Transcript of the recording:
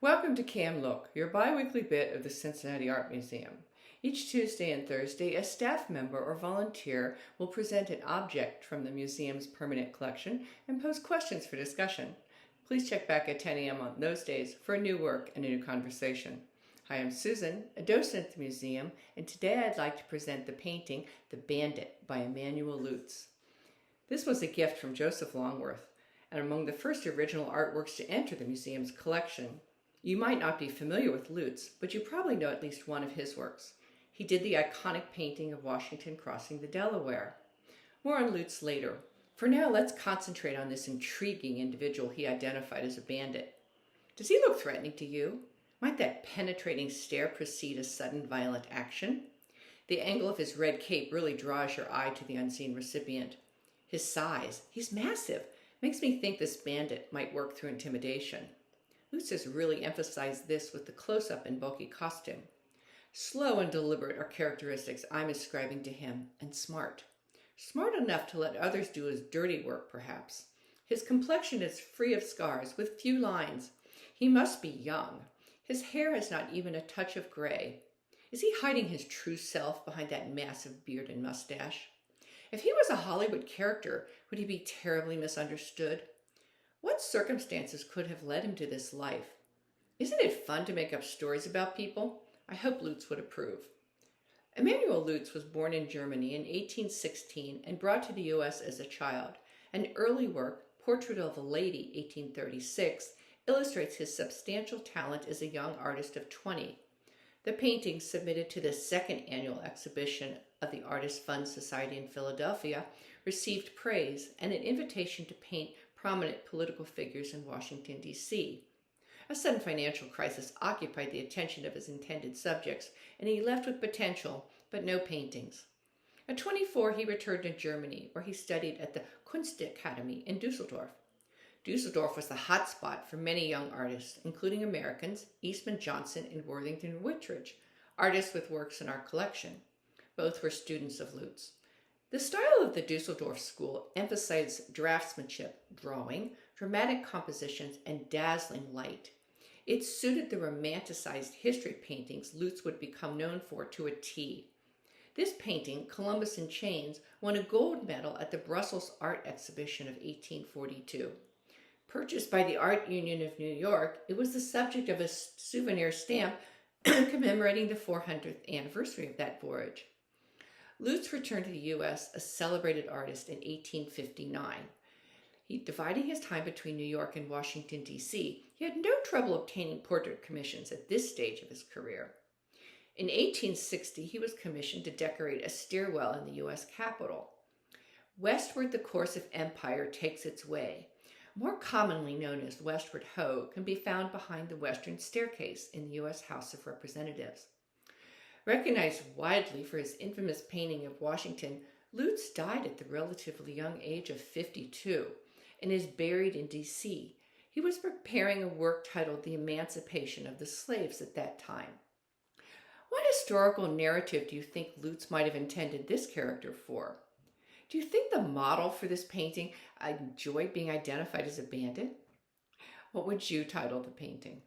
Welcome to Cam Look, your bi-weekly bit of the Cincinnati Art Museum. Each Tuesday and Thursday, a staff member or volunteer will present an object from the museum's permanent collection and pose questions for discussion. Please check back at 10 a.m. on those days for a new work and a new conversation. Hi, I'm Susan, a docent at the museum, and today I'd like to present the painting The Bandit by Emanuel Leutze. This was a gift from Joseph Longworth, and among the first original artworks to enter the museum's collection. You might not be familiar with Leutze, but you probably know at least one of his works. He did the iconic painting of Washington crossing the Delaware. More on Leutze later. For now, let's concentrate on this intriguing individual he identified as a bandit. Does he look threatening to you? Might that penetrating stare precede a sudden violent action? The angle of his red cape really draws your eye to the unseen recipient. His size, he's massive, makes me think this bandit might work through intimidation. Leutze has really emphasized this with the close-up and bulky costume. Slow and deliberate are characteristics I'm ascribing to him, and smart. Smart enough to let others do his dirty work, perhaps. His complexion is free of scars, with few lines. He must be young. His hair has not even a touch of gray. Is he hiding his true self behind that massive beard and mustache? If he was a Hollywood character, would he be terribly misunderstood? What circumstances could have led him to this life? Isn't it fun to make up stories about people? I hope Leutze would approve. Emanuel Leutze was born in Germany in 1816 and brought to the U.S. as a child. An early work, Portrait of a Lady, 1836, illustrates his substantial talent as a young artist of 20. The painting, submitted to the second annual exhibition of the Artists Fund Society in Philadelphia, received praise and an invitation to paint prominent political figures in Washington, D.C. A sudden financial crisis occupied the attention of his intended subjects, and he left with potential, but no paintings. At 24, he returned to Germany, where he studied at the Kunstakademie in Dusseldorf. Dusseldorf was the hotspot for many young artists, including Americans, Eastman Johnson and Worthington Whitridge, artists with works in our collection. Both were students of Leutze. The style of the Dusseldorf school emphasized draftsmanship, drawing, dramatic compositions, and dazzling light. It suited the romanticized history paintings Leutze would become known for to a T. This painting, Columbus in Chains, won a gold medal at the Brussels Art Exhibition of 1842. Purchased by the Art Union of New York, it was the subject of a souvenir stamp commemorating the 400th anniversary of that voyage. Leutze returned to the U.S. a celebrated artist in 1859. Dividing his time between New York and Washington, D.C., he had no trouble obtaining portrait commissions at this stage of his career. In 1860, he was commissioned to decorate a stairwell in the U.S. Capitol. Westward, the course of empire takes its way. More commonly known as Westward Ho, can be found behind the Western Staircase in the U.S. House of Representatives. Recognized widely for his infamous painting of Washington, Leutze died at the relatively young age of 52 and is buried in D.C. He was preparing a work titled The Emancipation of the Slaves at that time. What historical narrative do you think Leutze might have intended this character for? Do you think the model for this painting enjoyed being identified as a bandit? What would you title the painting?